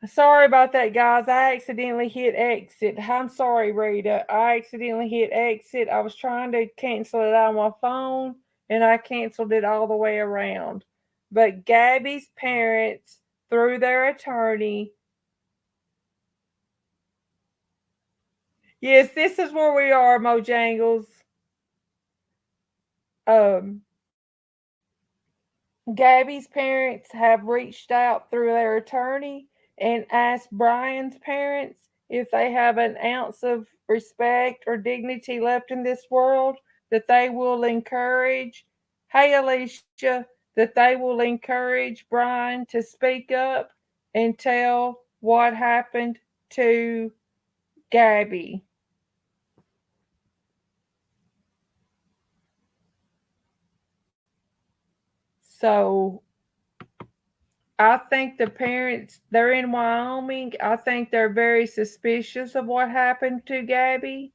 Sorry about that, guys. I accidentally hit exit. I'm sorry, Rita. I accidentally hit exit. I was trying to cancel it on my phone and I canceled it all the way around. But Gabby's parents, through their attorney, yes, this is where we are, Mojangles. Um, Gabby's parents have reached out through their attorney and asked Brian's parents if they have an ounce of respect or dignity left in this world, that they will encourage, hey Alicia, that they will encourage Brian to speak up and tell what happened to Gabby. So I think the parents, they're in Wyoming. I think they're very suspicious of what happened to Gabby.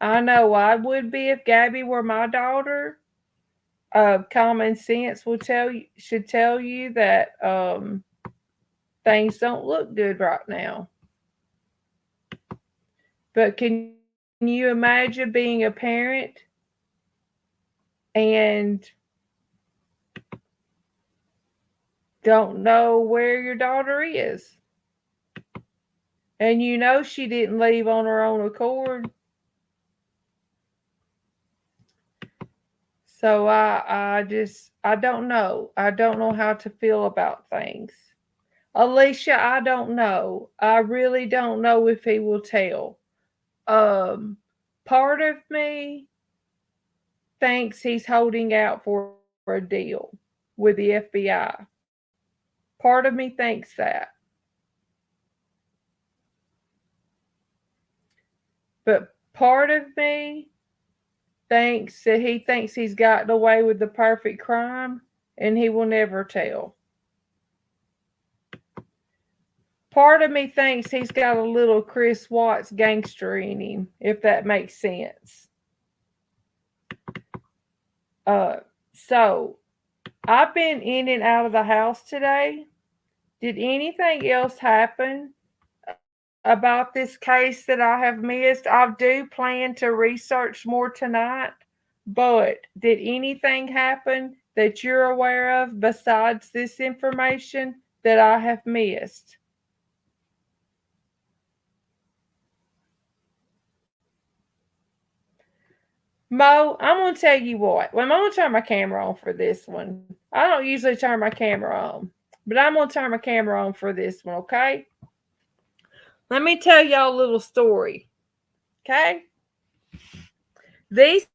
I know I would be if Gabby were my daughter. Common sense will tell you should tell you that things don't look good right now. But can you imagine being a parent and don't know where your daughter is? And you know she didn't leave on her own accord. So I don't know. I don't know how to feel about things. Alicia, I don't know. I really don't know if he will tell. Um Part of me thinks he's holding out for a deal with the FBI. Part of me thinks that. But part of me thinks that he thinks he's gotten away with the perfect crime and he will never tell. Part of me thinks he's got a little Chris Watts gangster in him, if that makes sense. Uh, so I've been in and out of the house today. Did anything else happen about this case that I have missed? I do plan to research more tonight, but did anything happen that you're aware of besides this information that I have missed? Mo, I'm gonna tell you what. Well, I'm gonna turn my camera on for this one. I don't usually turn my camera on, but I'm gonna turn my camera on for this one. Okay. Let me tell y'all a little story. Okay. These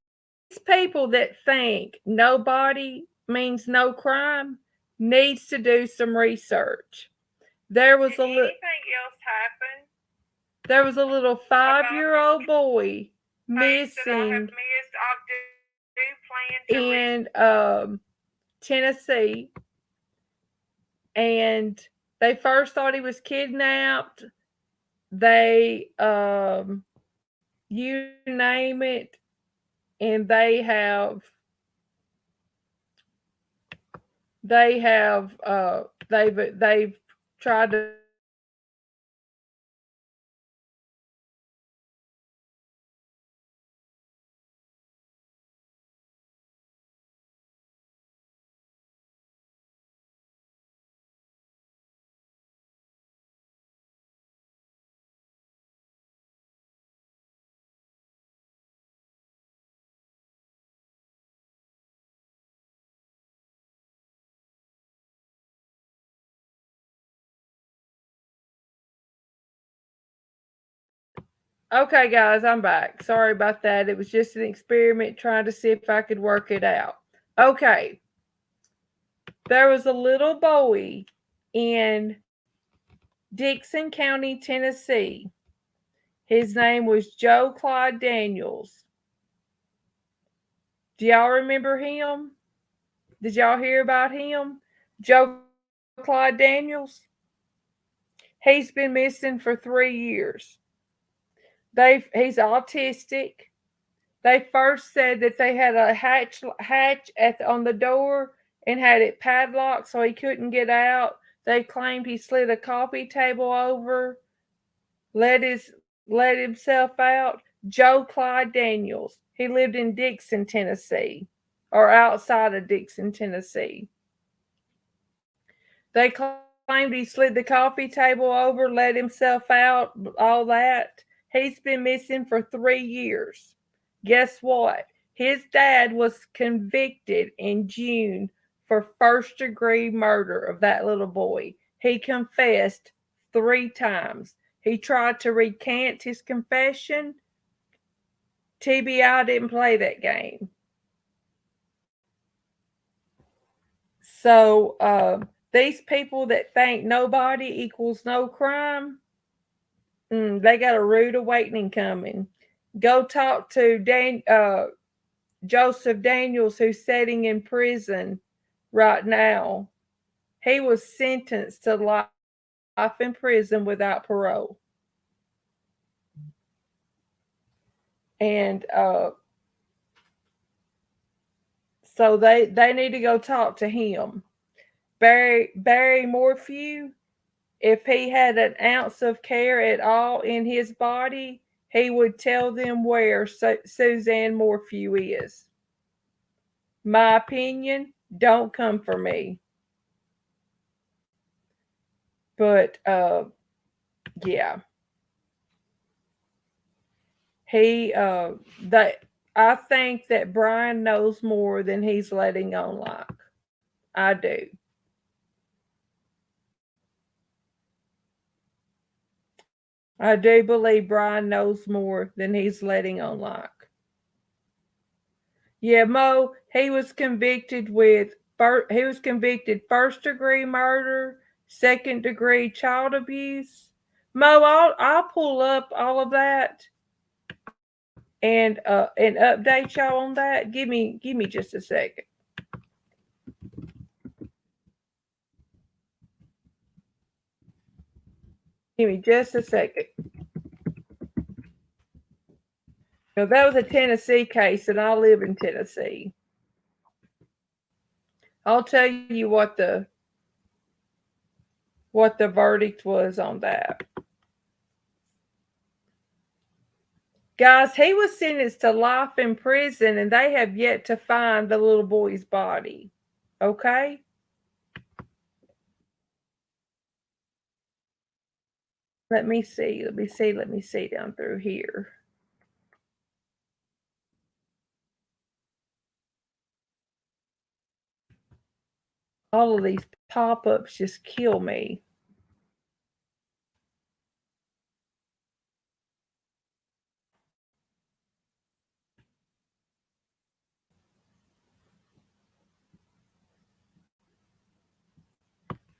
people that think nobody means no crime needs to do some research. There was a little. Anything else happen? There was a little 5-year-old boy missing in Tennessee, and they first thought he was kidnapped. They you name it, and they have they've tried to find him and everything. Okay, guys, I'm back. Sorry about that. It was just an experiment trying to see if I could work it out. Okay, there was a little boy in Dixon County, Tennessee. His name was Joe Clyde Daniels. Do y'all remember him? Did y'all hear about him? Joe Clyde Daniels? He's been missing for 3 years. He's autistic. They first said that they had a hatch on the door and had it padlocked so he couldn't get out. They claimed he slid a coffee table over, let himself out. Joe Clyde Daniels. He lived in Dixon, Tennessee, or outside of Dixon, Tennessee. They claimed he slid the coffee table over, let himself out, all that. He's been missing for 3 years. Guess what? His dad was convicted in June for first degree murder of that little boy. He confessed 3 times. He tried to recant his confession. TBI didn't play that game. So these people that think nobody equals no crime, they got a rude awakening coming. Go talk to Joseph Daniels, who's sitting in prison right now. He was sentenced to life in prison without parole. And so they need to go talk to him. Barry Morphew, if he had an ounce of care at all in his body, he would tell them where Suzanne Morphew is. My opinion, don't come for me. But yeah. He that I think that Brian knows more than he's letting on like. I do. I do believe Brian knows more than he's letting on like. Yeah, Mo, he was convicted first degree murder, second degree child abuse. Mo, I'll pull up all of that and update y'all on that. Give me just a second. Give me just a second. That was a Tennessee case, and I live in Tennessee. I'll tell you what the verdict was on that. Guys, he was sentenced to life in prison, and they have yet to find the little boy's body. Okay? Let me see. Let me see down through here. All of these pop ups just kill me.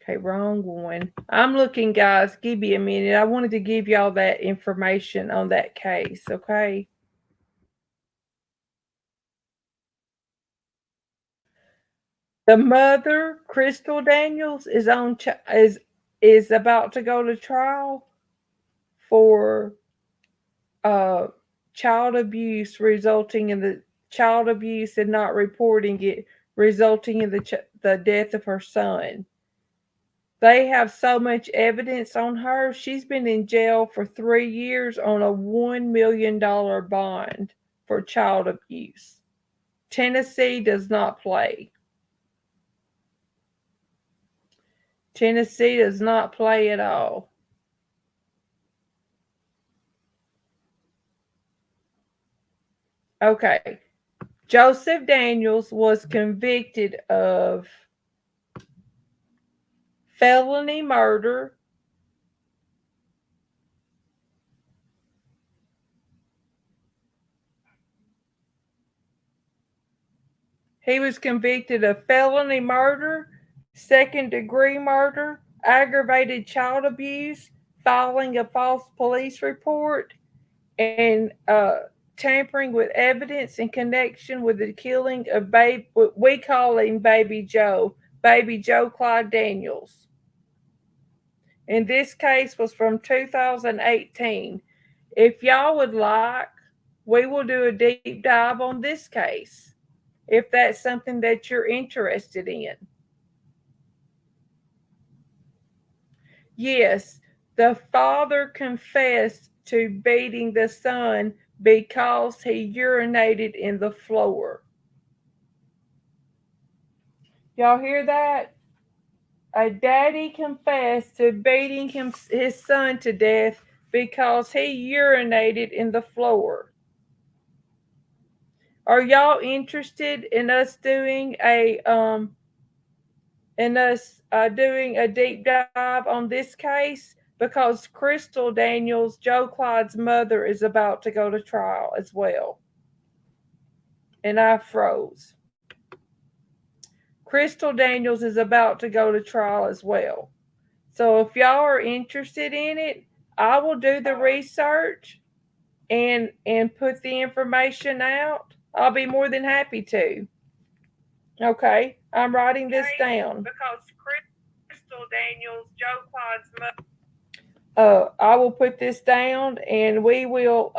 Okay, wrong one. I'm looking, guys. Give me a minute. I wanted to give y'all that information on that case, okay? The mother, Crystal Daniels, is about to go to trial for uh, child abuse child abuse and not reporting it, resulting in the death of her son. They have so much evidence on her. She's been in jail for 3 years on a $1 million bond for child abuse. Tennessee does not play. Tennessee does not play at all. Okay. Joseph Daniels was convicted of felony murder, he was convicted of felony murder, second degree murder, aggravated child abuse, filing a false police report, and tampering with evidence in connection with the killing of we call him Baby Joe Clyde Daniels. And this case was from 2018. If y'all would like, we will do a deep dive on this case if that's something that you're interested in. Yes, the father confessed to beating the son because he urinated in the floor. Y'all hear that? A daddy confessed to beating his son to death because he urinated in the floor. Are y'all interested in us doing a deep dive on this case? Because Crystal Daniels, Joe Clyde's mother, is about to go to trial as well. And I froze. Crystal Daniels is about to go to trial as well. So if y'all are interested in it, I will do the research and put the information out. I'll be more than happy to. Okay, I'm writing this down because Crystal Daniels, Joe Clyde's mother. I will put this down, and we will.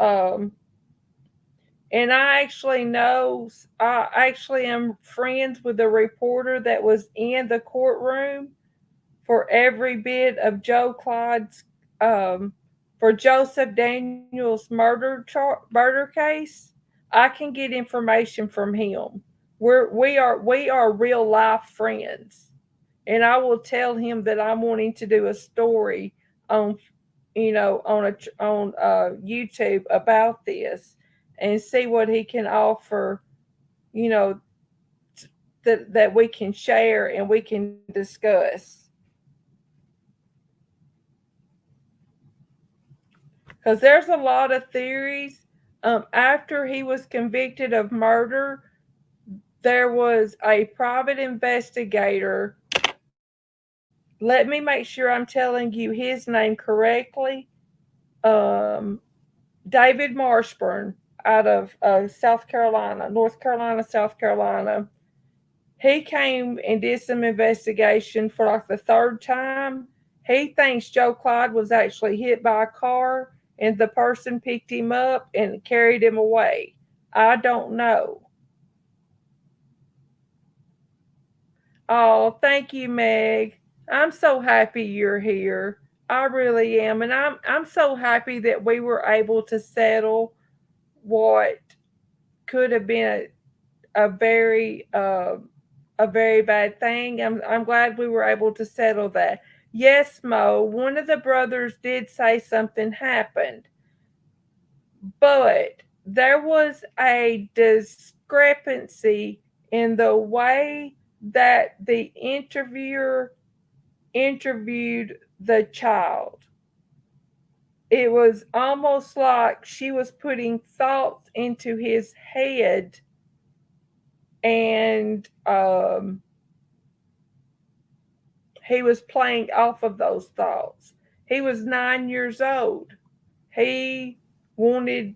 And I actually know. I actually am friends with the reporter that was in the courtroom for every bit of Joe Clyde's for Joseph Daniels murder case. I can get information from him. We are real life friends, and I will tell him that I'm wanting to do a story on on YouTube about this and see what he can offer. You know that we can share and we can discuss. Because there's a lot of theories. After he was convicted of murder, there was a private investigator. Let me make sure I'm telling you his name correctly. Um, David Marshburn out of South Carolina, North Carolina, South Carolina. He came and did some investigation for like the third time. He thinks Joe Clyde was actually hit by a car and the person picked him up and carried him away. I don't know. Oh, thank you, Meg. I'm so happy you're here. I really am, and I'm so happy that we were able to settle what could have been a very a very bad thing. I'm glad we were able to settle that. Yes, Mo, one of the brothers did say something happened, but there was a discrepancy in the way that the interviewer interviewed the child. It was almost like she was putting thoughts into his head, and he was playing off of those thoughts. He was 9 years old. He wanted,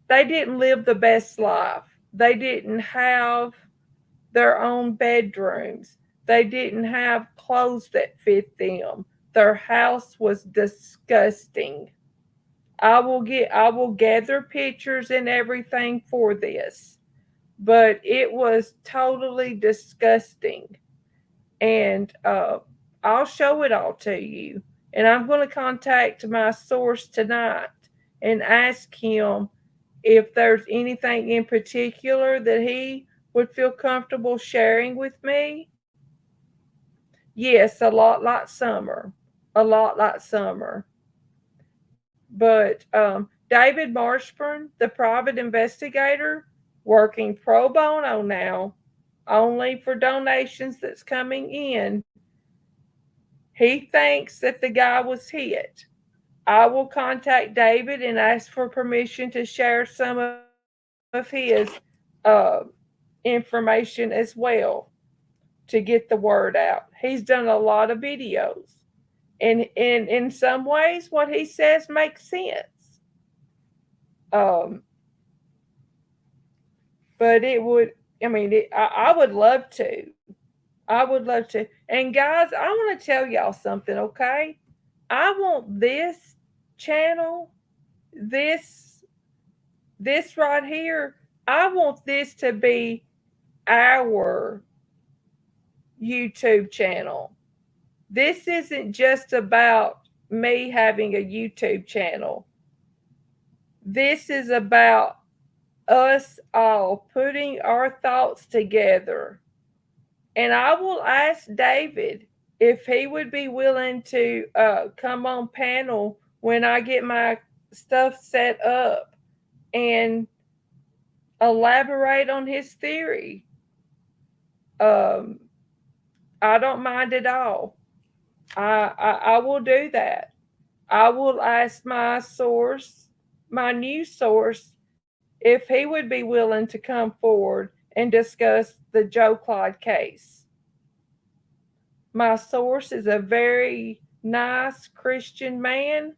they didn't live the best life. They didn't have their own bedrooms. They didn't have clothes that fit them. Their house was disgusting. I will gather pictures and everything for this, but it was totally disgusting. And I'll show it all to you. And I'm going to contact my source tonight and ask him if there's anything in particular that he would feel comfortable sharing with me. Yes, a lot like summer, a lot like summer. But David Marshburn, the private investigator, working pro bono now, only for donations that's coming in, he thinks that the guy was hit. I will contact David and ask for permission to share some of his information as well to get the word out. He's done a lot of videos, and in some ways, what he says makes sense. Um, but it would, I mean, I would love to. I would love to. And guys, I want to tell y'all something, okay? I want this channel, this this right here. I want this to be our YouTube channel. This isn't just about me having a YouTube channel. This is about us all putting our thoughts together. And I will ask David if he would be willing to come on panel when I get my stuff set up and elaborate on his theory. Um, I don't mind at all. I will do that. I will ask my source, my news source, if he would be willing to come forward and discuss the Joe Clyde case. My source is a very nice Christian man.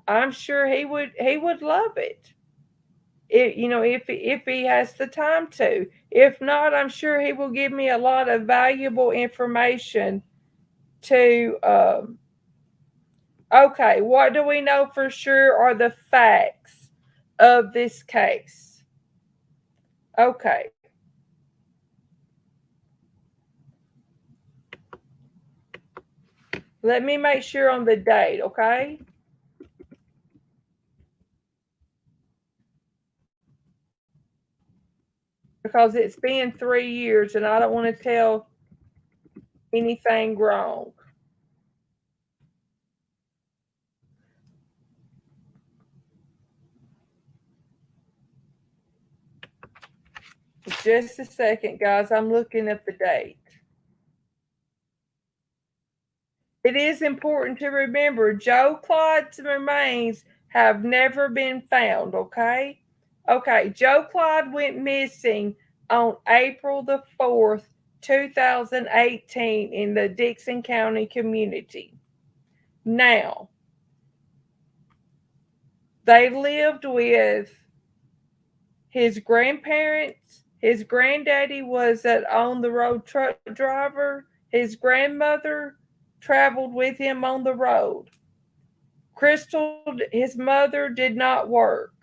I'm sure he would love it. If he has the time to. If not, I'm sure he will give me a lot of valuable information to okay, what do we know for sure are the facts of this case? Okay. Let me make sure on the date, okay? Because it's been 3 years and I don't want to tell anything wrong. Just a second, guys. I'm looking at the date. It is important to remember Joe Clyde's remains have never been found, okay? Okay, Joe Clyde went missing on April the 4th, 2018 in the Dixon County community. Now, they lived with his grandparents. His granddaddy was an on the road truck driver. His grandmother traveled with him on the road. Crystal, his mother, did not work.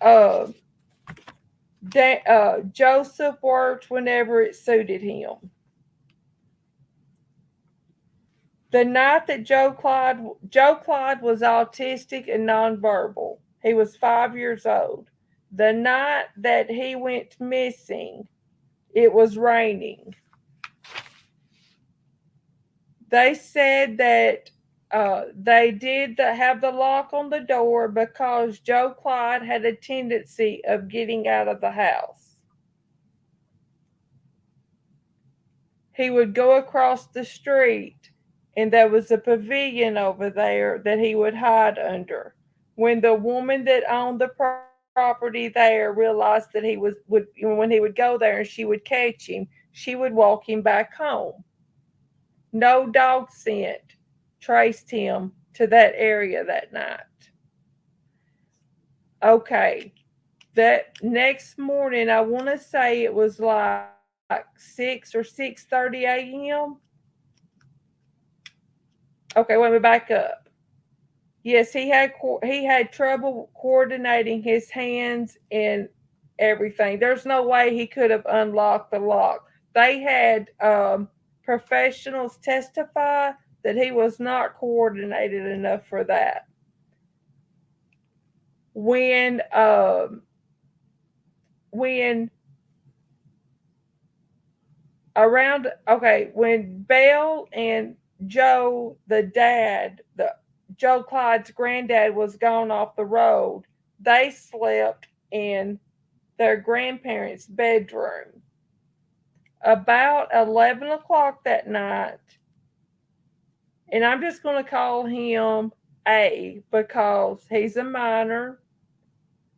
Uh, Joseph worked whenever it suited him. The night that Joe Clyde was autistic and nonverbal. He was 5 years old. The night that he went missing, it was raining. They said that they did have the lock on the door because Joe Clyde had a tendency of getting out of the house. He would go across the street and there was a pavilion over there that he would hide under. When the woman that owned the property there realized that he would when he would go there and she would catch him, she would walk him back home. No dog scent traced him to that area that night. Okay, that next morning, I want to say it was like 6 or 6:30 a.m. Okay, let me back up. Yes, he had trouble coordinating his hands and everything. There's no way he could have unlocked the lock. They had professionals testify that he was not coordinated enough for that. When when around okay, when Belle and Joe, the dad, the Joe Clyde's granddad was gone off the road, they slept in their grandparents' bedroom. About 11 o'clock that night, and I'm just going to call him A because he's a minor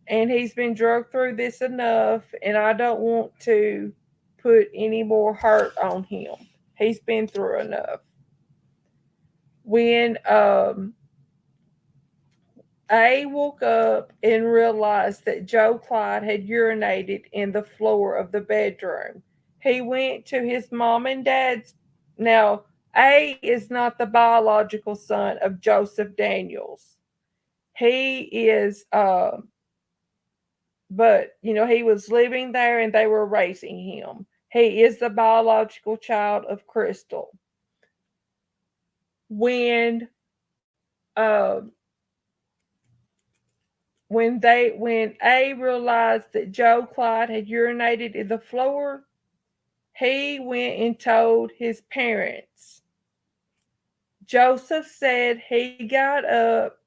and he's been drugged through this enough, and I don't want to put any more hurt on him. He's been through enough. When A woke up and realized that Joe Clyde had urinated in the floor of the bedroom, he went to his mom and dad's. Now, A is not the biological son of Joseph Daniels. He is, but he was living there and they were raising him. He is the biological child of Crystal. when uh, when A realized that Joe Clyde had urinated in the floor, he went and told his parents. Joseph said he got up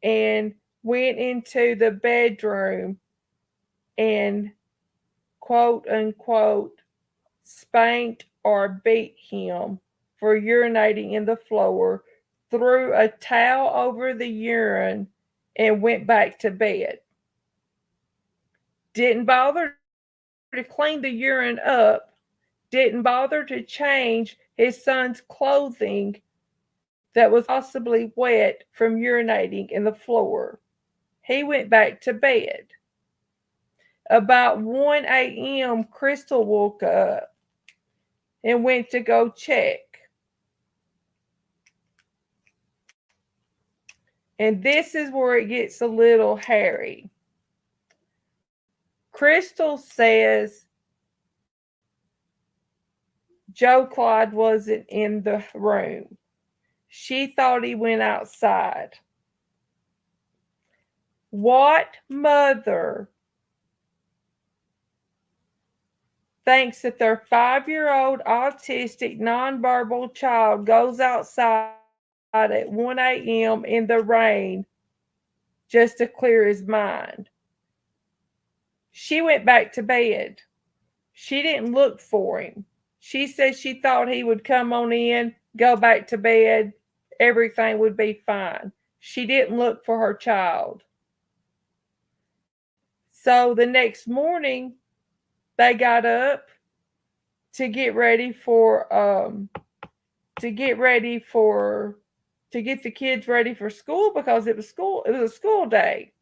and went into the bedroom and quote unquote spanked or beat him for urinating in the floor, threw a towel over the urine, and went back to bed. Didn't bother to clean the urine up, didn't bother to change his son's clothing that was possibly wet from urinating in the floor. He went back to bed. About 1 a.m., Crystal woke up and went to go check. And this is where it gets a little hairy. Crystal says Joe Clyde wasn't in the room. She thought he went outside. What mother thinks that their 5-year-old autistic nonverbal child goes outside at 1 a.m. in the rain just to clear his mind? She went back to bed. She didn't look for him. She said she thought he would come on in, go back to bed, everything would be fine. She didn't look for her child. So the next morning, they got up to get ready for to get the kids ready for school because it was a school day.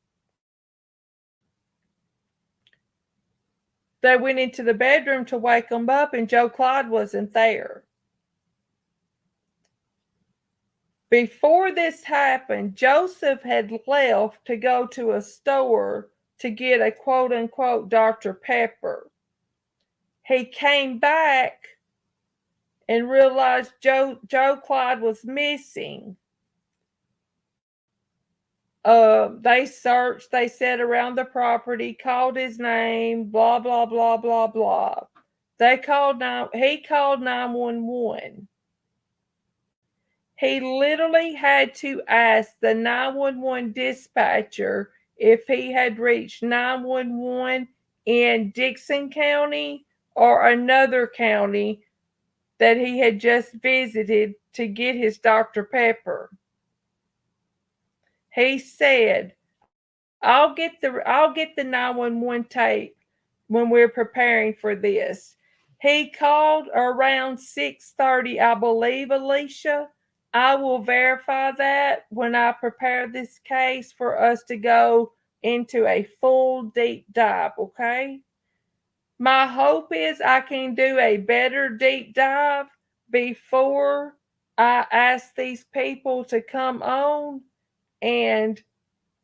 They went into the bedroom to wake them up, and Joe Clyde wasn't there. Before this happened, Joseph had left to go to a store to get a quote unquote Dr. Pepper. He came back and realized Joe Clyde was missing. They searched, they sat around the property, called his name, blah, blah, blah, blah, blah. He called 911. He literally had to ask the 911 dispatcher if he had reached 911 in Dickson County or another county that he had just visited to get his Dr. Pepper. He said, I'll get the 911 tape when we're preparing for this. He called around 6:30, I believe, Alicia. I will verify that when I prepare this case for us to go into a full deep dive, okay? My hope is I can do a better deep dive before I ask these people to come on and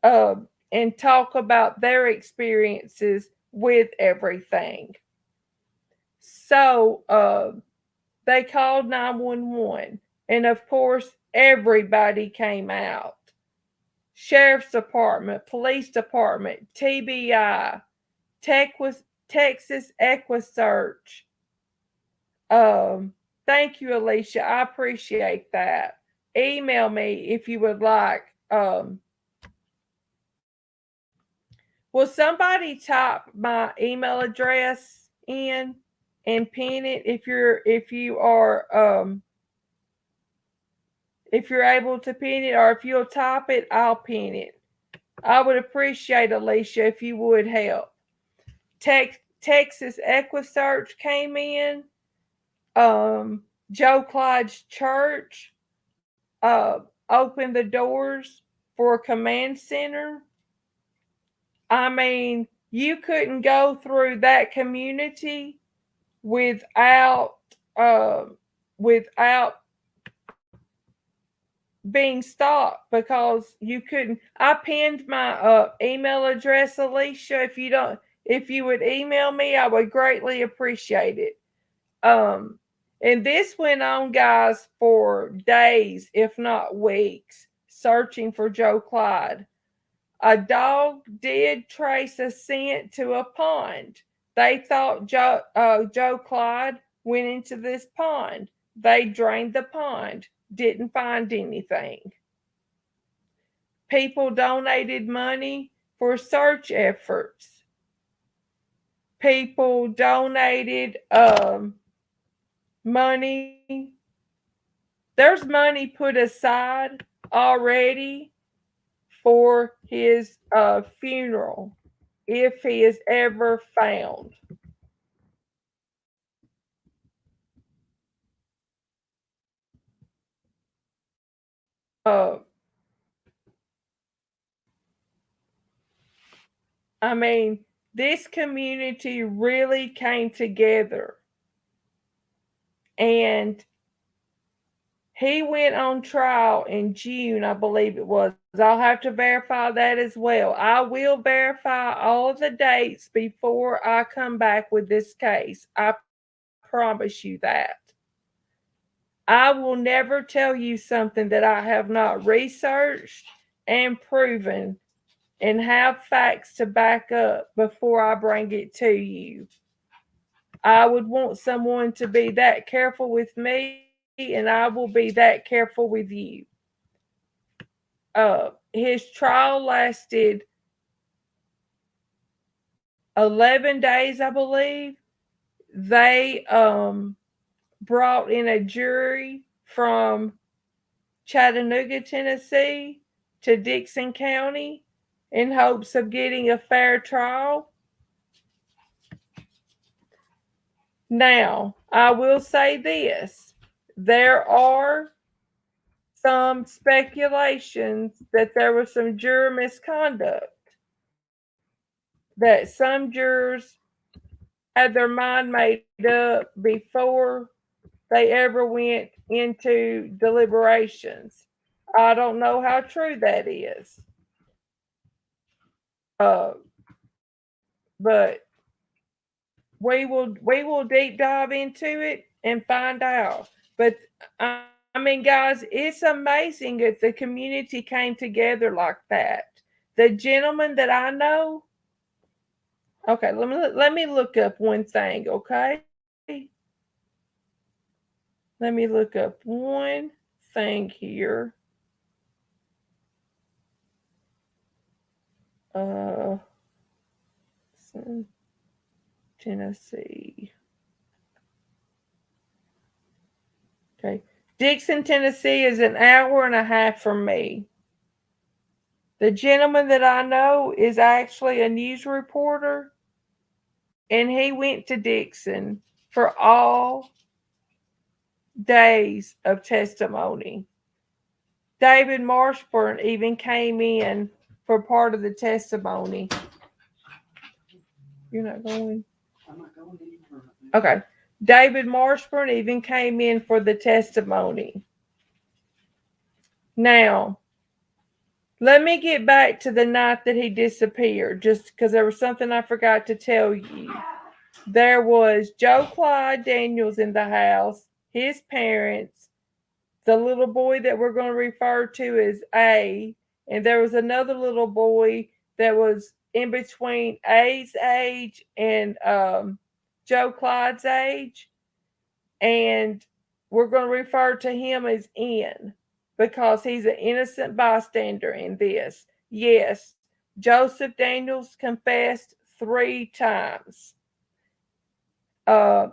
uh, and talk about their experiences with everything. So they called 911, and of course, everybody came out. Sheriff's Department, Police Department, TBI, Texas EquiSearch. Thank you, Alicia. I appreciate that. Email me if you would like. Will somebody type my email address in and pin it if you're able to pin it, or if you'll type it, I'll pin it. I would appreciate, Alicia, if you would help. Texas EquiSearch came in. Joe Clyde's church opened the doors for a command center. I mean, you couldn't go through that community without being stopped because you couldn't. I pinned my email address, Alicia. If you would email me, I would greatly appreciate it. And this went on, guys, for days, if not weeks, searching for Joe Clyde. A dog did trace a scent to a pond. They thought Joe Clyde went into this pond. They drained the pond, didn't find anything. People donated money for search efforts. People donated money. There's money put aside already for his funeral if he is ever found. Uh, I mean, this community really came together, and he went on trial in June, I believe it was. I'll have to verify that as well. I will verify all of the dates before I come back with this case. I promise you that. I will never tell you something that I have not researched and proven and have facts to back up before I bring it to you. I would want someone to be that careful with me, and I will be that careful with you. His trial lasted 11 days, I believe. They brought in a jury from Chattanooga, Tennessee to Dickson County in hopes of getting a fair trial. Now, I will say this, there are some speculations that there was some juror misconduct, that some jurors had their mind made up before they ever went into deliberations. I don't know how true that is. Uh, but we will deep dive into it and find out. But I mean, guys, it's amazing that the community came together like that. The gentleman that I know, okay, let me look up one thing, okay? Let me look up one thing here. Uh, Tennessee. Okay. Dixon, Tennessee is an hour and a half from me. The gentleman that I know is actually a news reporter, and he went to Dixon for all days of testimony. David Marshburn even came in for part of the testimony. You're not going? I'm not going anywhere. Okay. David Marshburn even came in for the testimony. Now, let me get back to the night that he disappeared, just because there was something I forgot to tell you. There was Joe Clyde Daniels in the house, his parents, the little boy that we're going to refer to as A, and there was another little boy that was in between A's age and Joe Clyde's age, and we're going to refer to him as N because he's an innocent bystander in this. Yes, Joseph Daniels confessed 3 times.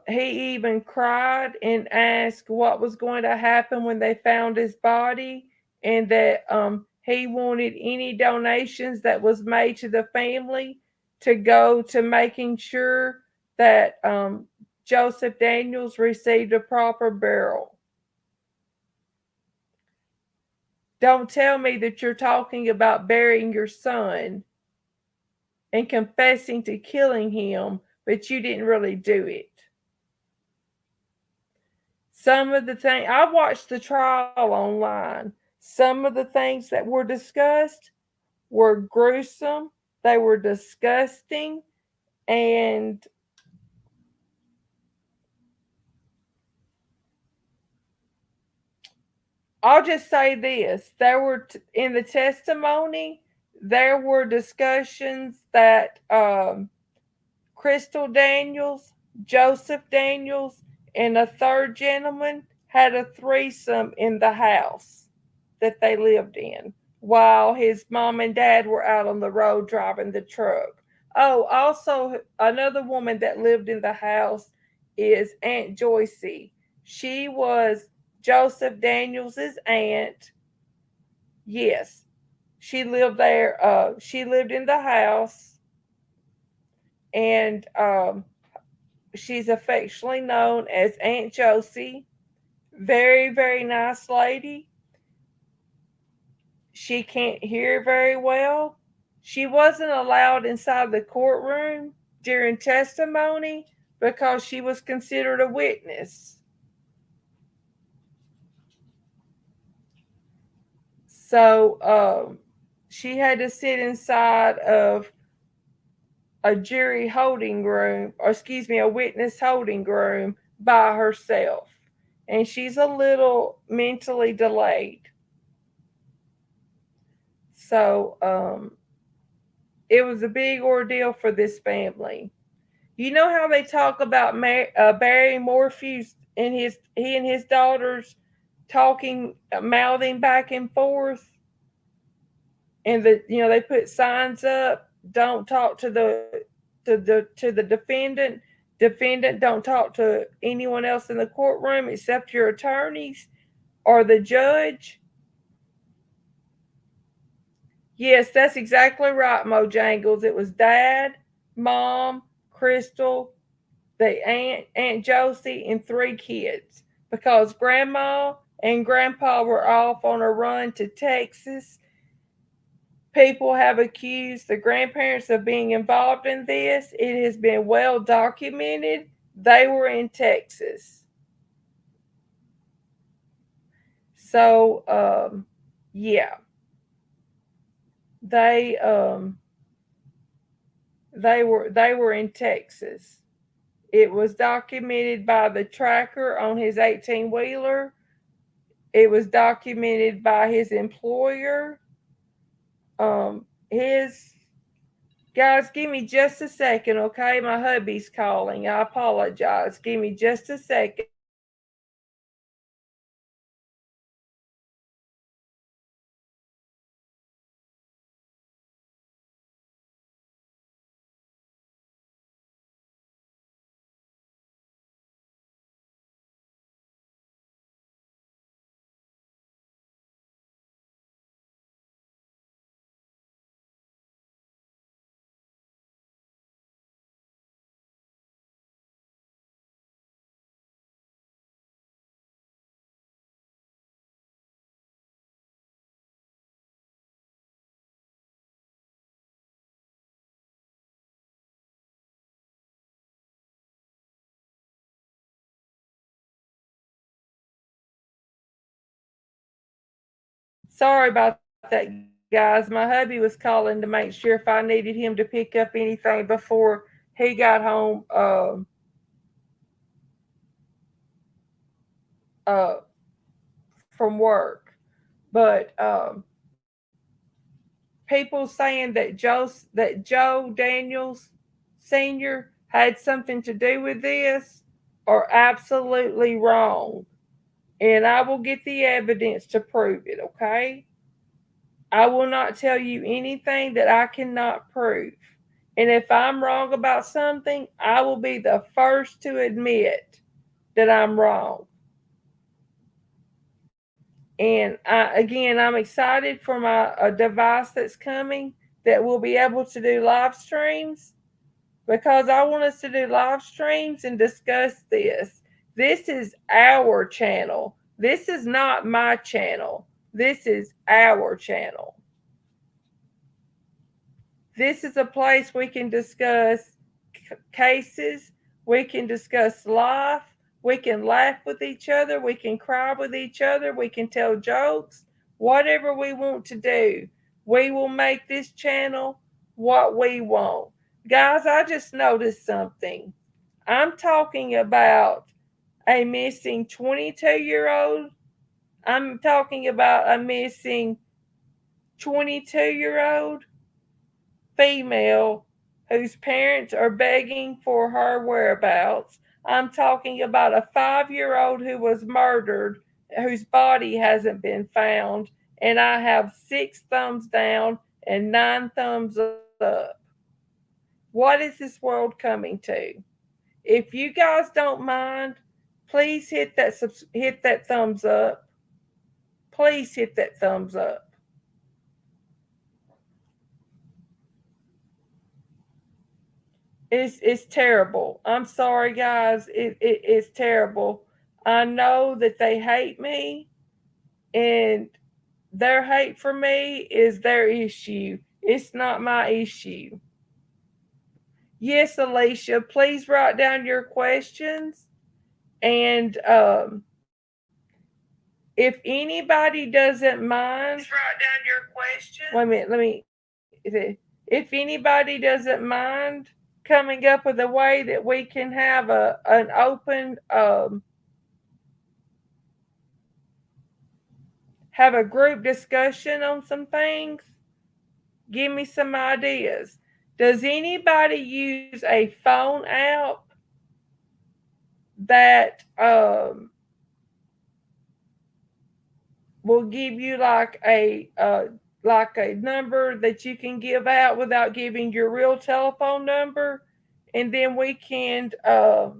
He even cried and asked what was going to happen when they found his body, and that he wanted any donations that was made to the family to go to making sure that Joseph Daniels received a proper burial. Don't tell me that you're talking about burying your son and confessing to killing him, but you didn't really do it. Some of the things, I watched the trial online. Some of the things that were discussed were gruesome, they were disgusting, and I'll just say this: in the testimony, there were discussions that Crystal Daniels, Joseph Daniels, and a third gentleman had a threesome in the house that they lived in while his mom and dad were out on the road driving the truck. Oh, also, another woman that lived in the house is Aunt Joycey. She was Joseph Daniels's aunt. Yes, she lived there. She lived in the house, and she's affectionately known as Aunt Josie. Very, very nice lady. She can't hear very well. She wasn't allowed inside the courtroom during testimony because she was considered a witness. So she had to sit inside of a jury holding room, or excuse me, a witness holding room by herself. And she's a little mentally delayed. So it was a big ordeal for this family. You know how they talk about Barry Morpheus and he and his daughters talking, mouthing back and forth, and they put signs up. Don't talk to the defendant. Defendant, don't talk to anyone else in the courtroom except your attorneys or the judge. Yes, that's exactly right, Mojangles. It was Dad, Mom, Crystal, the Aunt Josie, and three kids because Grandma and Grandpa were off on a run to Texas. People have accused the grandparents of being involved in this. It has been well documented. They were in Texas. So, yeah, they they were in Texas. It was documented by the tracker on his 18 wheeler. It was documented by his employer. His guys, give me just a second, okay? My hubby's calling. I apologize. Give me just a second. Sorry about that, guys. My hubby was calling to make sure if I needed him to pick up anything before he got home uh, from work. But people saying that Joe Daniels Sr. had something to do with this are absolutely wrong. And I will get the evidence to prove it, okay? I will not tell you anything that I cannot prove. And if I'm wrong about something, I will be the first to admit that I'm wrong. And again, I'm excited for my a device that's coming that will be able to do live streams because I want us to do live streams and discuss this. This is our channel. This is not my channel. This is our channel. This is a place we can discuss cases, we can discuss life, we can laugh with each other, we can cry with each other, we can tell jokes, whatever we want to do. We will make this channel what we want. Guys, I just noticed something. I'm talking about a missing 22-year-old I'm talking about a missing 22-year-old female whose parents are begging for her whereabouts. I'm talking about a 5-year-old who was murdered, whose body hasn't been found. And I have 6 thumbs down and 9 thumbs up. What is this world coming to? If you guys don't mind, please hit that thumbs up. Please hit that thumbs up. It's terrible. I'm sorry, guys. It's terrible. I know that they hate me, and their hate for me is their issue. It's not my issue. Yes, Alicia, please write down your questions. And if anybody doesn't mind, Please write down your questions. wait a minute. If anybody doesn't mind coming up with a way that we can have an open have a group discussion on some things, give me some ideas. Does anybody use a phone app that will give you like a number that you can give out without giving your real telephone number, and then we can uh,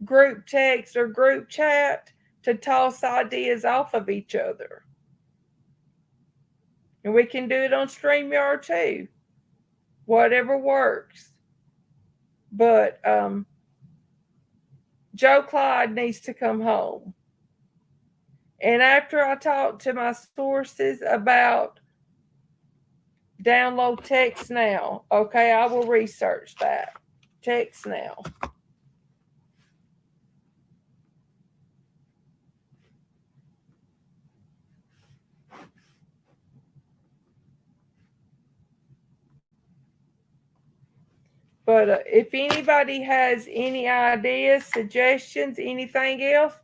group text or group chat to toss ideas off of each other. And we can do it on StreamYard too. Whatever works. But Joe Clyde needs to come home. And after I talk to my sources about download text now, okay, I will research that. Text now. But if anybody has any ideas, suggestions, anything else,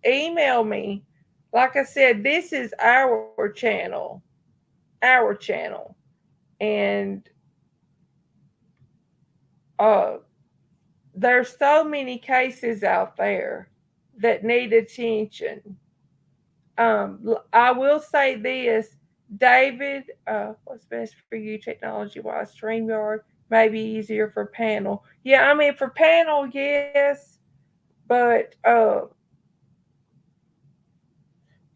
email me. Like I said, this is our channel. Our channel. And uh, there's so many cases out there that need attention. I will say this, David, what's best for you technology wise? StreamYard, maybe easier for panel. Yeah, I mean, for panel, yes. But,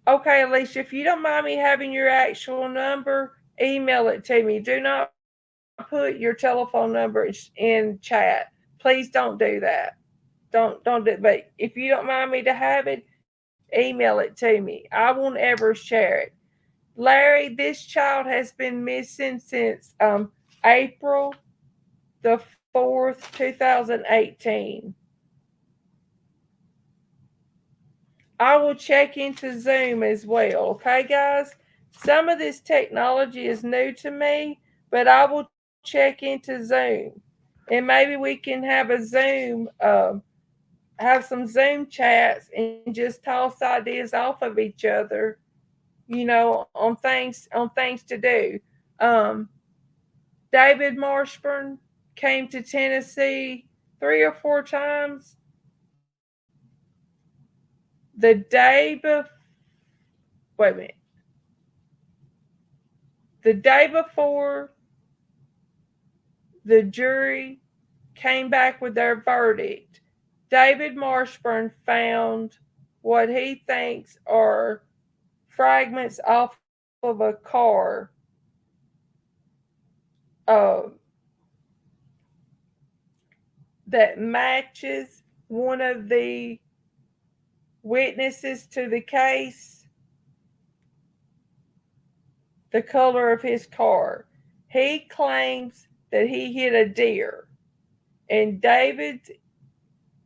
okay, Alicia, if you don't mind me having your actual number, email it to me. Do not put your telephone number in chat. Please don't do that. Don't do. But if you don't mind me to have it, email it to me. I won't ever share it. Larry, this child has been missing since April the 4th, 2018. I will check into Zoom as well. Okay, guys? Some of this technology is new to me, but I will check into Zoom. And maybe we can have a Zoom, have some Zoom chats and just toss ideas off of each other, on things to do. Um, David Marshburn came to Tennessee 3 or 4 times. The day before, wait a minute, the day before the jury came back with their verdict, David Marshburn found what he thinks are fragments off of a car uh, that matches one of the witnesses to the case, the color of his car. He claims that he hit a deer. And David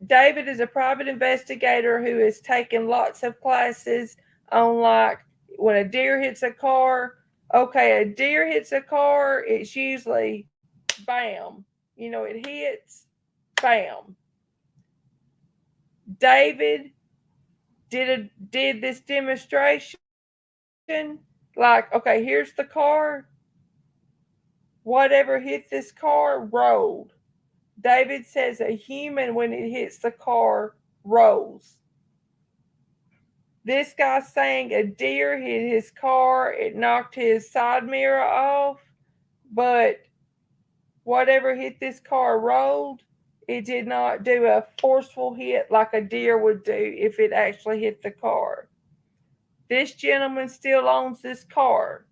is a private investigator who has taken lots of classes on, like, when a deer hits a car. Okay, a deer hits a car, it's usually bam. It hits, bam. David did this demonstration. Like, okay, here's the car. Whatever hit this car rolled. David says a human, when it hits the car, rolls. This guy saying a deer hit his car, it knocked his side mirror off, but whatever hit this car rolled. It did not do a forceful hit like a deer would do if it actually hit the car. This gentleman still owns this car.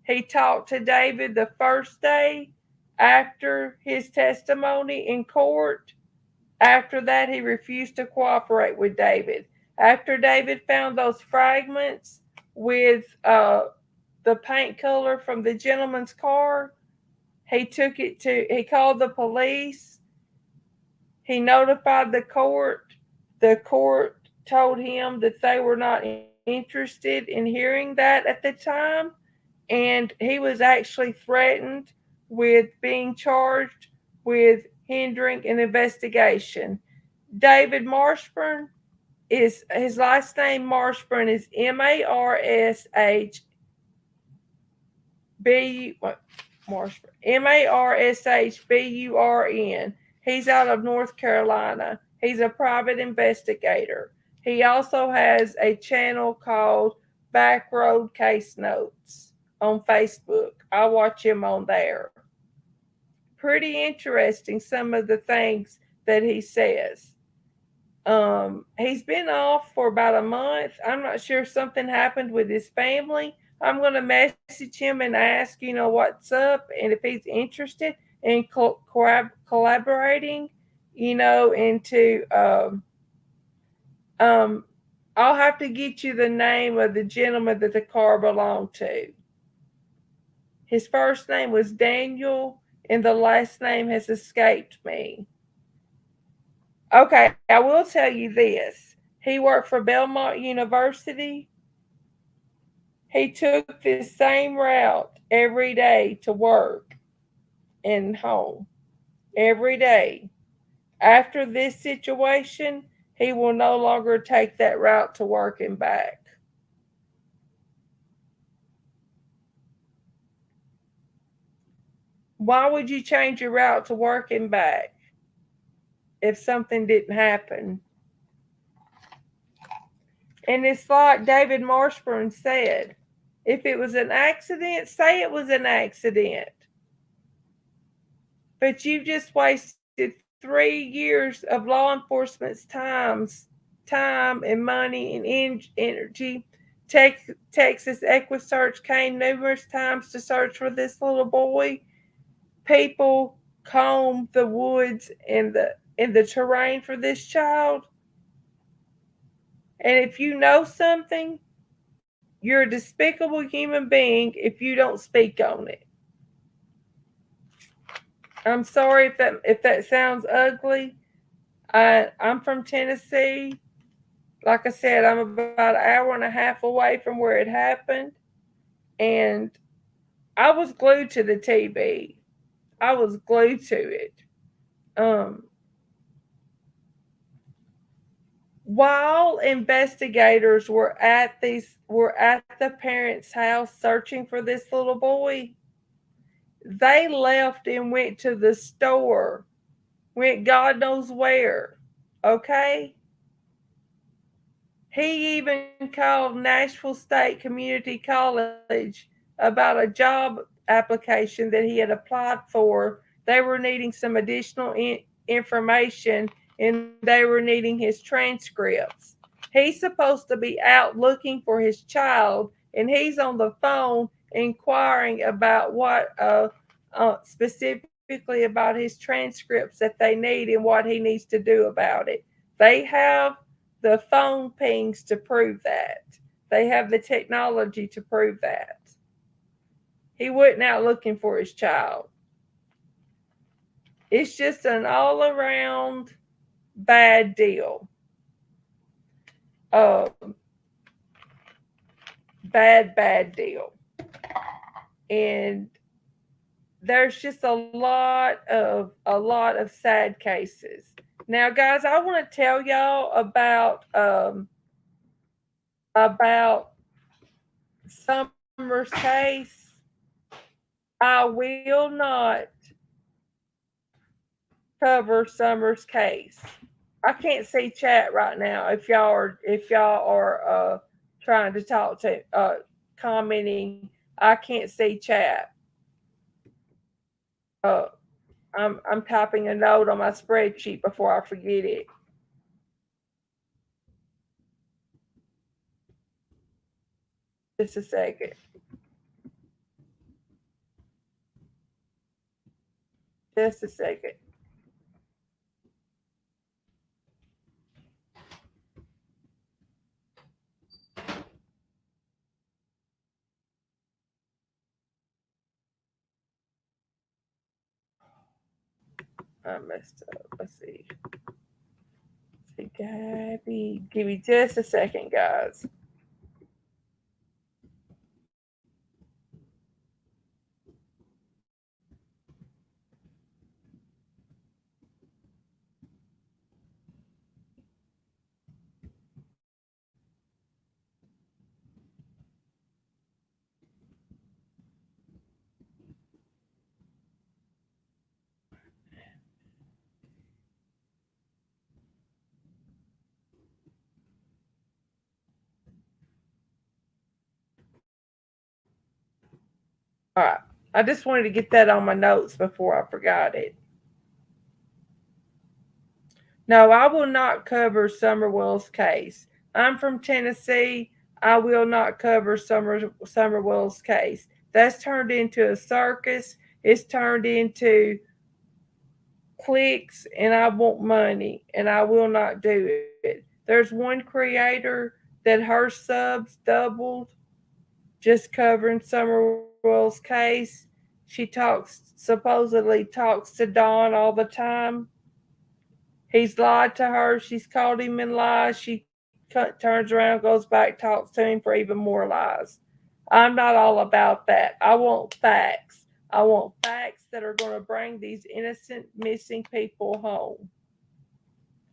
He talked to David the first day after his testimony in court. After that, he refused to cooperate with David. After David found those fragments with the paint color from the gentleman's car, he called the police. He notified the court. The court told him that they were not interested in hearing that at the time, and he was actually threatened with being charged with hindering an investigation. David Marshburn is his last name. Marshburn is Marshburn. He's out of North Carolina. He's a private investigator. He also has a channel called Backroad Case Notes on Facebook. I watch him on there. Pretty interesting, some of the things that he says. He's been off for about a month. I'm not sure if something happened with his family. I'm going to message him and ask, what's up, and if he's interested in collaborating, into I'll have to get you the name of the gentleman that the car belonged to. His first name was Daniel, and the last name has escaped me. Okay, I will tell you this. He worked for Belmont University. He took this same route every day to work and home. Every day. After this situation, he will no longer take that route to work and back. Why would you change your route to work and back if something didn't happen? And it's like David Marshburn said, if it was an accident, say it was an accident. But you've just wasted 3 years of law enforcement's time and money and energy. Texas EquiSearch came numerous times to search for this little boy. People combed the woods and the terrain for this child. And if you know something, you're a despicable human being if you don't speak on it. I'm sorry if that sounds ugly. I'm from Tennessee. Like I said, I'm about an hour and a half away from where it happened. And I was glued to the TV. I was glued to it. While investigators were at the parents' house searching for this little boy, they left and went to the store, went God knows where. Okay? He even called Nashville State Community College about a job application that he had applied for. They were needing some additional information, and they were needing his transcripts. He's supposed to be out looking for his child, and he's on the phone inquiring about specifically about his transcripts that they need and what he needs to do about it. They have the phone pings to prove that. They have the technology to prove that. He wasn't out looking for his child. It's just an all around bad deal. Bad deal. And there's just a lot of sad cases. Now, guys, I want to tell y'all about Summer's case. I will not cover Summer's case. I can't see chat right now. If y'all are trying to talk to commenting, I can't see chat. Uh, I'm typing a note on my spreadsheet before I forget it. Just a second. Just a second. I messed up. Let's see. See, Gabby. Give me just a second, guys. All right. I just wanted to get that on my notes before I forgot it. No, I will not cover Summerwell's case. I'm from Tennessee. I will not cover Summerwell's case. That's turned into a circus. It's turned into clicks, and I want money, and I will not do it. There's one creator that her subs doubled just covering Summerwell's case. She supposedly talks to Dawn all the time. He's lied to her. She's called him in lies. She turns around, goes back, talks to him for even more lies. I'm not all about that. I want facts. I want facts that are going to bring these innocent missing people home.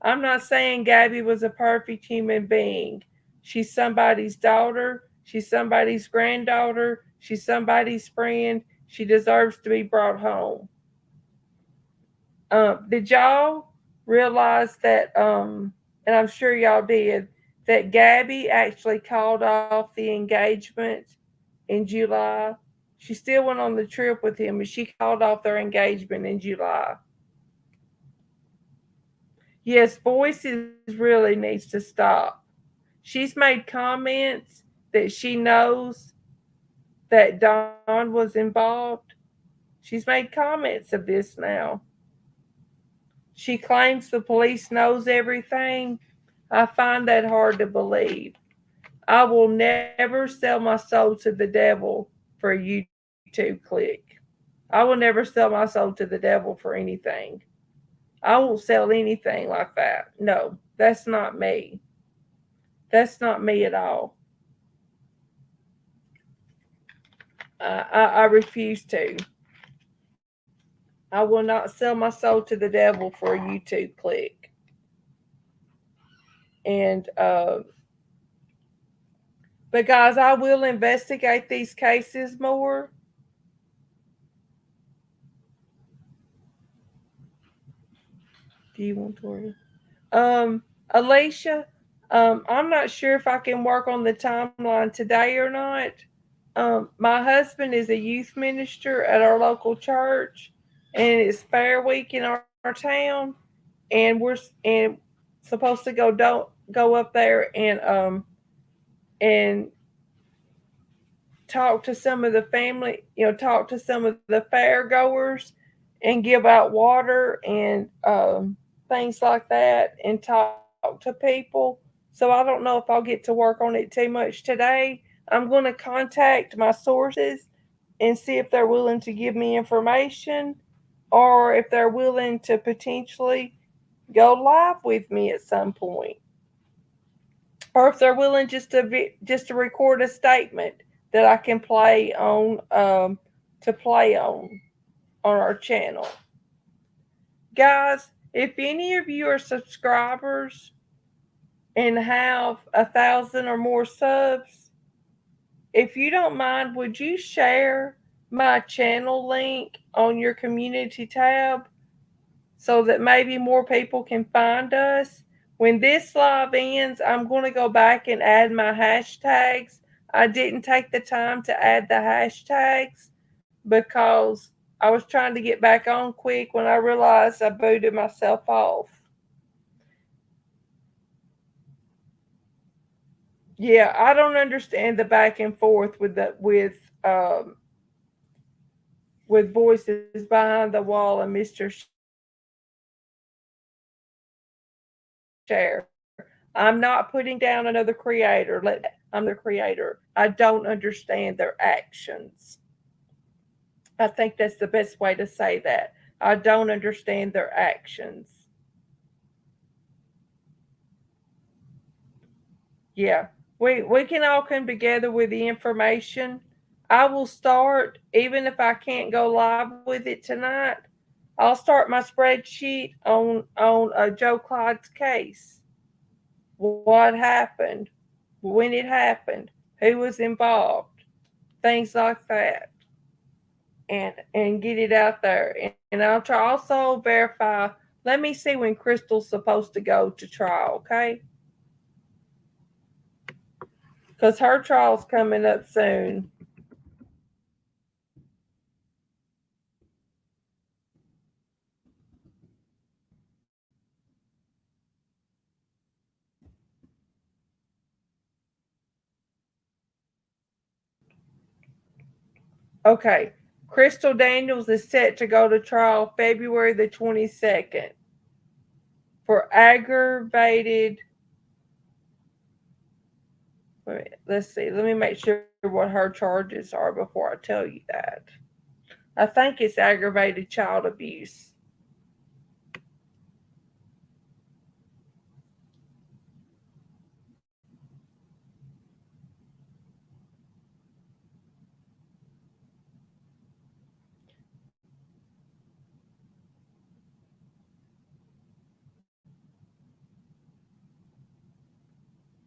I'm not saying Gabby was a perfect human being. She's somebody's daughter. She's somebody's granddaughter. She's somebody's friend. She deserves to be brought home. Did y'all realize that? And I'm sure y'all did, that Gabby actually called off the engagement in July. She still went on the trip with him, but she called off their engagement in July. Yes, voices really needs to stop. She's made comments that she knows that Don was involved. She's made comments of this now. She claims the police knows everything. I find that hard to believe. I will never sell my soul to the devil for a YouTube click. I will never sell my soul to the devil for anything. I won't sell anything like that. No, that's not me. That's not me at all. I refuse to. I will not sell my soul to the devil for a YouTube click. And but guys, I will investigate these cases more. Do you want to? Alicia, I'm not sure if I can work on the timeline today or not. My husband is a youth minister at our local church, and it's Fair Week in our town, and we're supposed to go up there and talk to some of the family, talk to some of the fair goers and give out water and things like that and talk to people. So I don't know if I'll get to work on it too much today. I'm going to contact my sources and see if they're willing to give me information or if they're willing to potentially go live with me at some point, or if they're willing just to record a statement that I can play on to play on our channel. Guys, If any of you are subscribers and have 1,000 or more subs, if you don't mind, would you share my channel link on your community tab so that maybe more people can find us? When this live ends, I'm going to go back and add my hashtags. I didn't take the time to add the hashtags because I was trying to get back on quick when I realized I booted myself off. Yeah, I don't understand the back and forth with voices behind the wall and Mr. Share. I'm not putting down another creator. Let me say that. I'm not putting down another creator. I'm the creator. I don't understand their actions. I think that's the best way to say that. I don't understand their actions. Yeah, we can all come together with the information. I will start, even if I can't go live with it tonight. I'll start my spreadsheet on Joe Clyde's case. What happened? When it happened? Who was involved? Things like that, and get it out there. And I'll try also verify. Let me see when Crystal's supposed to go to trial, okay? Because her trial's coming up soon. Okay. Crystal Daniels is set to go to trial February the 22nd for aggravated. Let's see. Let me make sure what her charges are before I tell you that. I think it's aggravated child abuse.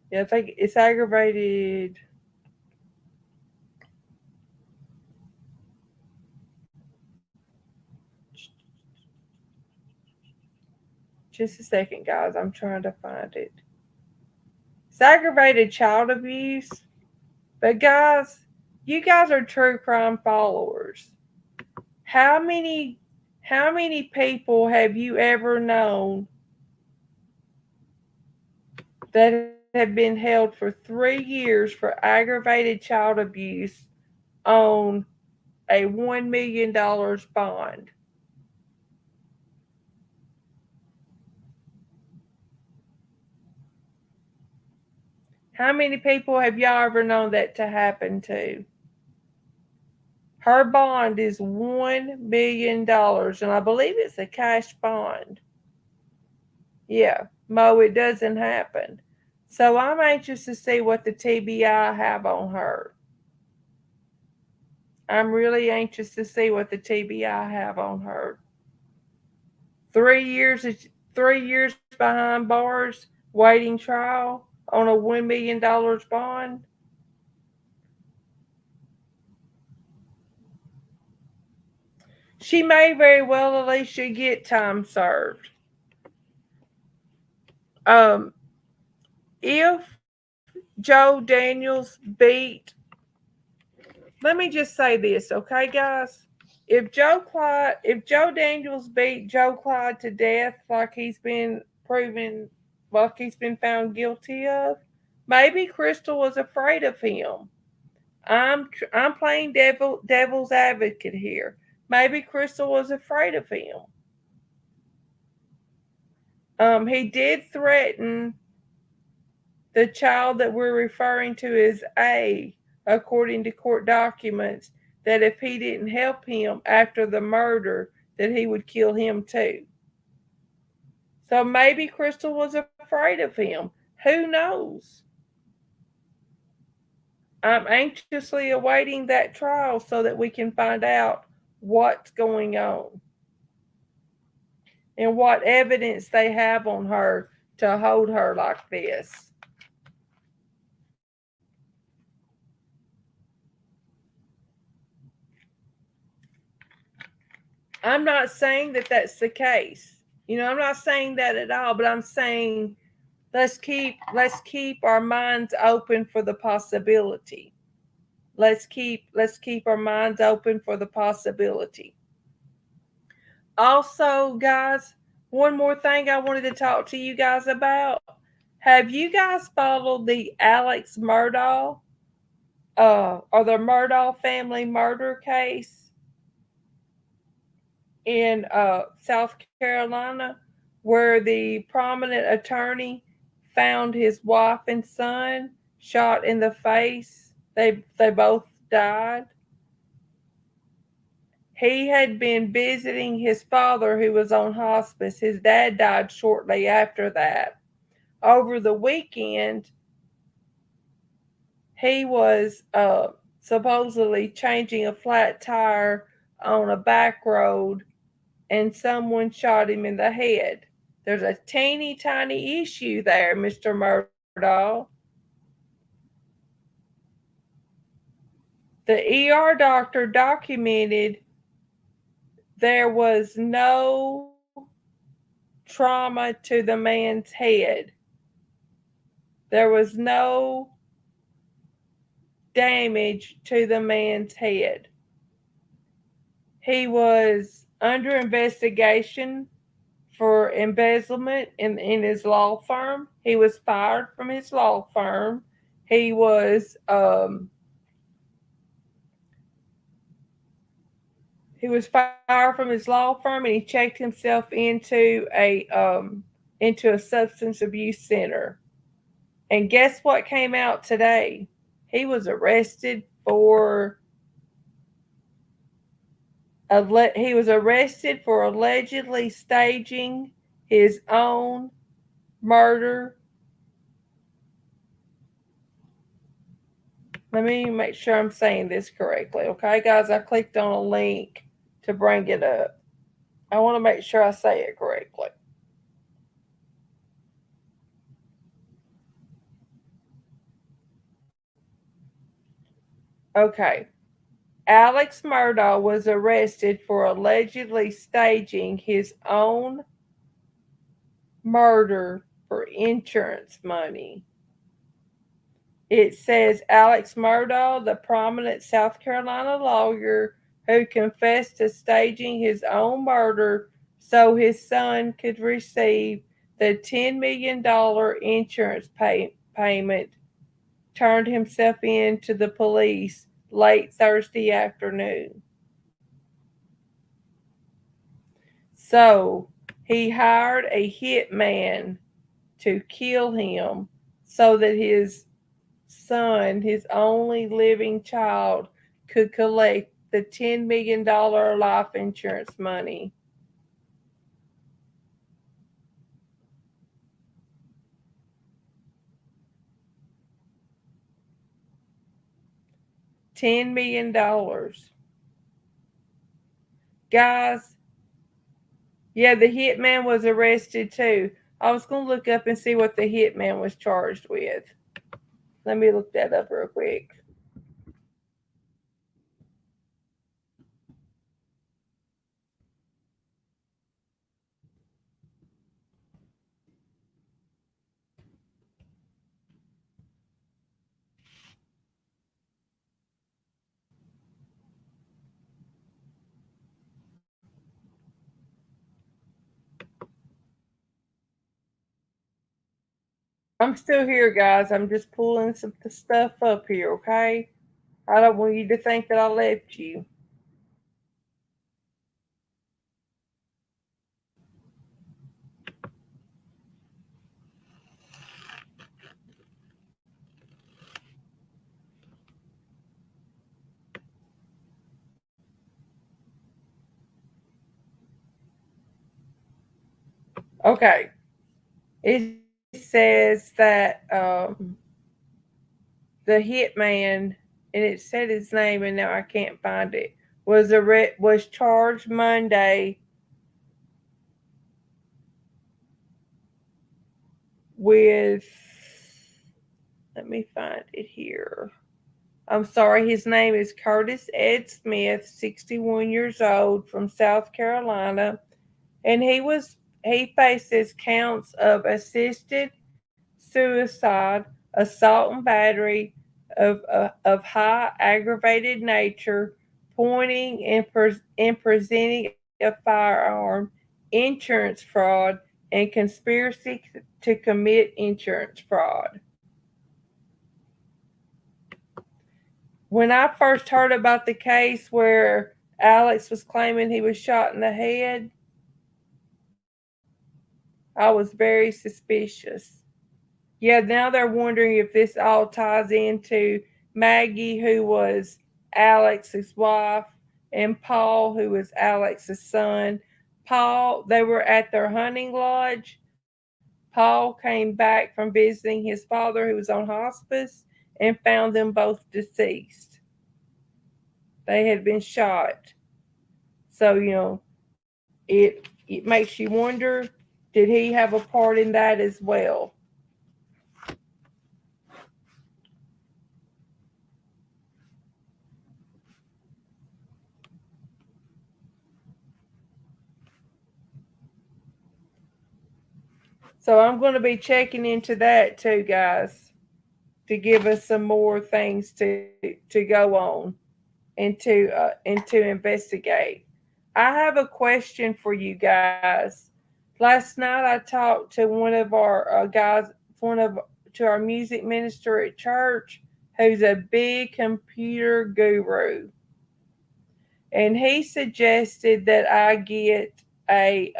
Yeah, I think it's aggravated. Just a second, guys. I'm trying to find it. It's aggravated child abuse. But, guys, you guys are true crime followers. How many how many people have you ever known that have been held for 3 years for aggravated child abuse on a $1 million bond? How many people have y'all ever known that to happen to? Her bond is $1 million, and I believe it's a cash bond. Yeah, Mo, it doesn't happen. So I'm anxious to see what the TBI have on her. I'm really anxious to see what the TBI have on her. 3 years, 3 years behind bars, waiting trial on a $1 million bond. She may very well, Alicia, get time served. If Joe Daniels beat, let me just say this, okay, guys? If Joe Daniels beat Joe Clyde to death, like he's been proven, like he's been found guilty of, maybe Crystal was afraid of him. I'm playing devil's advocate here. Maybe Crystal was afraid of him. He did threaten the child that we're referring to as A, according to court documents, that if he didn't help him after the murder, that he would kill him too. So maybe Crystal was afraid of him. Who knows? I'm anxiously awaiting that trial so that we can find out what's going on. and what evidence they have on her to hold her like this. I'm not saying that that's the case. I'm not saying that at all, but I'm saying let's keep our minds open for the possibility. Let's keep our minds open for the possibility. Also, guys, one more thing I wanted to talk to you guys about. Have you guys followed the Alex Murdaugh or the Murdaugh family murder case in South Carolina, where the prominent attorney found his wife and son shot in the face? They both died. He had been visiting his father, who was on hospice. His dad died shortly after that. Over the weekend, he was supposedly changing a flat tire on a back road, and someone shot him in the head. There's a teeny tiny issue there, Mr. Murdaugh. The ER doctor documented there was no trauma to the man's head. There was no damage to the man's head. He was under investigation for embezzlement in his law firm. He was fired from his law firm. He was fired from his law firm, and he checked himself into a substance abuse center. And guess what came out today? He was arrested for allegedly staging his own murder. Let me make sure I'm saying this correctly. Okay, guys, I clicked on a link to bring it up. I want to make sure I say it correctly. Okay. Alex Murdaugh was arrested for allegedly staging his own murder for insurance money. It says Alex Murdaugh, the prominent South Carolina lawyer who confessed to staging his own murder so his son could receive the $10 million insurance payment, turned himself in to the police late Thursday afternoon. So he hired a hitman to kill him so that his son, his only living child, could collect the $10 million life insurance money. $10 million. Guys, yeah, the hitman was arrested too. I was going to look up and see what the hitman was charged with. Let me look that up real quick. I'm still here, guys. I'm just pulling some stuff up here, okay? I don't want you to think that I left you. Okay. It says that the hitman, and it said his name, and now I can't find it, was charged Monday with, let me find it here. I'm sorry, his name is Curtis Ed Smith, 61 years old, from South Carolina, and he faces counts of assisted suicide, assault and battery of high aggravated nature, pointing and presenting a firearm, insurance fraud, and conspiracy to commit insurance fraud. When I first heard about the case where Alex was claiming he was shot in the head, I was very suspicious. Yeah, now they're wondering if this all ties into Maggie, who was Alex's wife, and Paul, who was Alex's son. Paul, they were at their hunting lodge. Paul came back from visiting his father, who was on hospice, and found them both deceased. They had been shot. So, it makes you wonder, did he have a part in that as well? So I'm going to be checking into that too, guys, to give us some more things to go on and to investigate. I have a question for you guys. Last night I talked to one of our guys, one of to our music minister at church, who's a big computer guru, and he suggested that I get a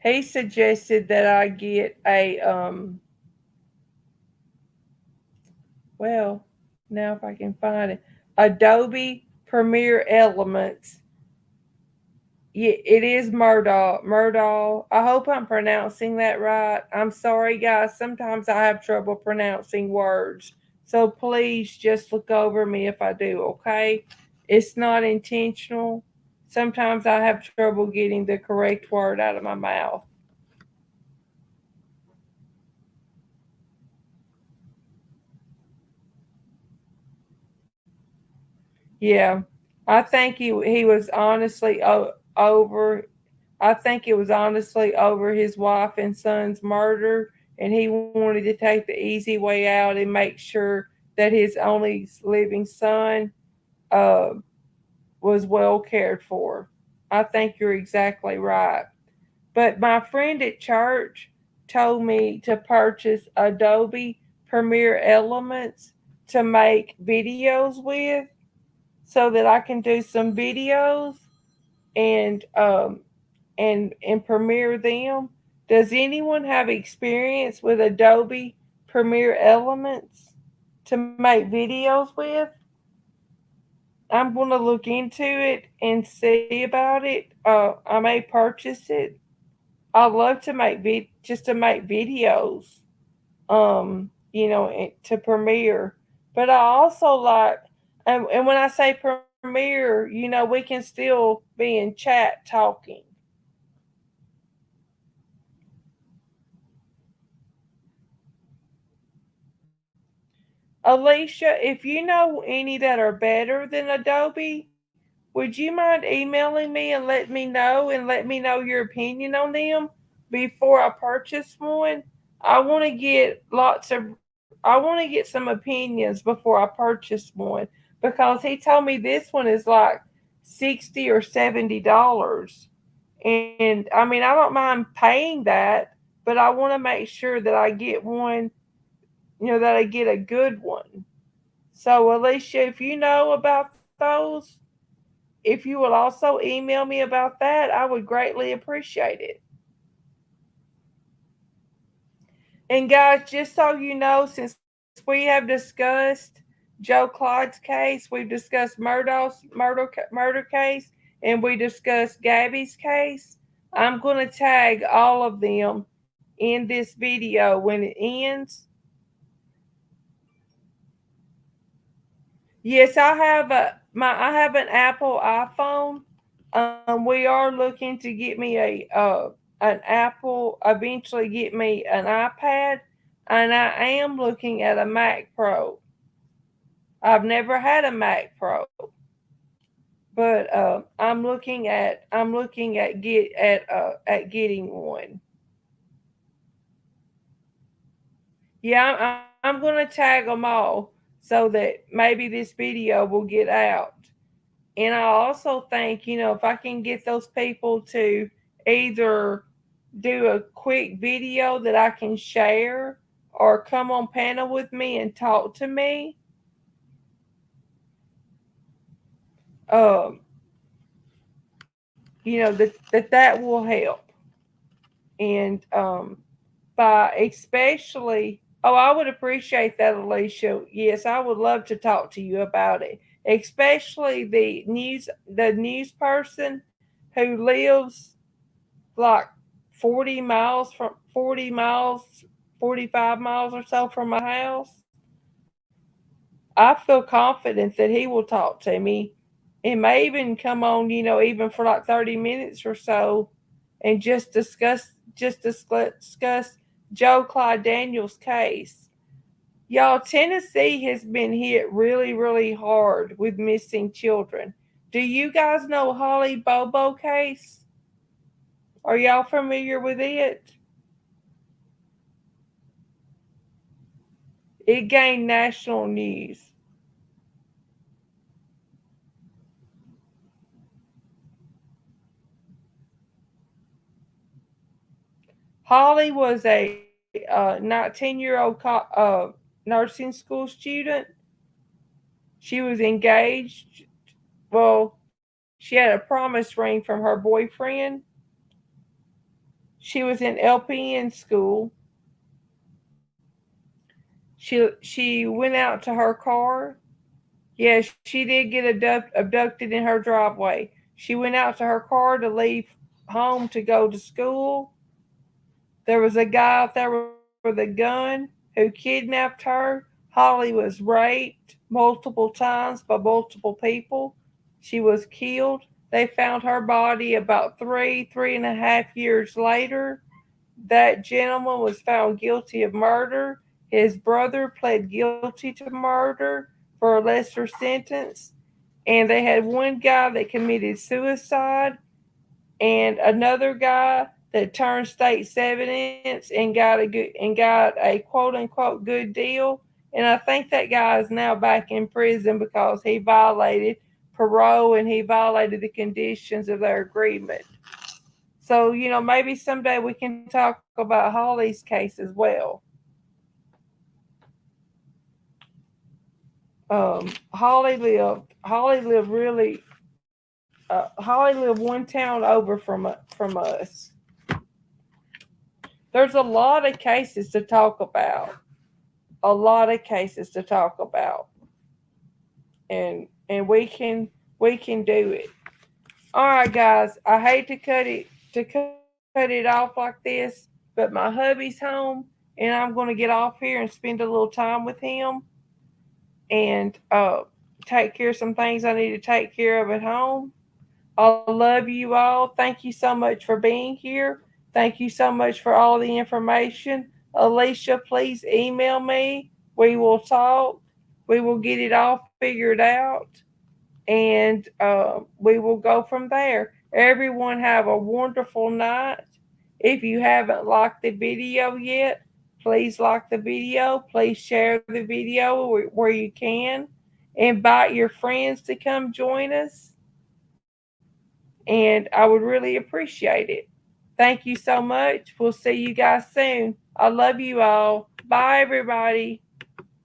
he suggested that I get a well, now if I can find it, Adobe Premiere Elements. Yeah, it is Murdahl. Murdahl. I hope I'm pronouncing that right. I'm sorry, guys. Sometimes I have trouble pronouncing words. So please just look over me if I do, okay? It's not intentional. Sometimes I have trouble getting the correct word out of my mouth. Yeah. I think he was honestly over I think it was honestly over his wife and son's murder, and he wanted to take the easy way out and make sure that his only living son uh, was well cared for. I think you're exactly right. But my friend at church told me to purchase Adobe Premiere Elements to make videos with so that I can do some videos and premiere them. Does anyone have experience with Adobe Premiere Elements to make videos with? I'm going to look into it and see about it. I may purchase it. I love to just to make videos. To premiere. But I also like, and when I say premiere, we can still be in chat talking. Alicia, if you know any that are better than Adobe, would you mind emailing me and let me know your opinion on them before I purchase one? I want to get some opinions before I purchase one because he told me this one is like 60 or $70. And I mean, I don't mind paying that, but I want to make sure that I get one, that I get a good one. So, Alicia, if you know about those, if you will also email me about that, I would greatly appreciate it. And guys, just so you know, since we have discussed Joe Clyde's case, we've discussed murder case, and we discussed Gabby's case, I'm going to tag all of them in this video when it ends. Yes, I have an Apple iPhone, We are looking to get me an Apple, eventually get me an iPad, and I am looking at a Mac Pro. I've never had a Mac Pro, but I'm looking at getting one. Yeah, I'm going to tag them all so that maybe this video will get out. And I also think, if I can get those people to either do a quick video that I can share or come on panel with me and talk to me, um, that will help. And by especially, oh, I would appreciate that, Alicia. Yes, I would love to talk to you about it, especially the news person who lives like 40 miles, 45 miles or so from my house. I feel confident that he will talk to me and may even come on, even for like 30 minutes or so and just discuss Joe Clyde Daniels' case. Y'all, Tennessee has been hit really, really hard with missing children. Do you guys know Holly Bobo case? Are y'all familiar with it? It gained national news. Holly was a 19-year-old nursing school student. She was engaged. Well, she had a promise ring from her boyfriend. She was in LPN school. She went out to her car. Yeah, she did get abducted in her driveway. She went out to her car to leave home to go to school. There was a guy out there with a gun who kidnapped her. Holly was raped multiple times by multiple people. She was killed. They found her body about 3.5 years later. That gentleman was found guilty of murder. His brother pled guilty to murder for a lesser sentence. And they had one guy that committed suicide and another guy that turned state's evidence and got a quote unquote good deal. And I think that guy is now back in prison because he violated parole and he violated the conditions of their agreement. So, maybe someday we can talk about Holly's case as well. Holly lived really, Holly lived one town over from us. There's a lot of cases to talk about. A lot of cases to talk about. And we can do it. All right, guys. I hate to cut it off like this, but my hubby's home and I'm going to get off here and spend a little time with him and take care of some things I need to take care of at home. I love you all. Thank you so much for being here. Thank you so much for all the information. Alicia, please email me. We will talk. We will get it all figured out. And we will go from there. Everyone have a wonderful night. If you haven't liked the video yet, please like the video. Please share the video where you can. Invite your friends to come join us and I would really appreciate it. Thank you so much. We'll see you guys soon. I love you all. Bye, everybody.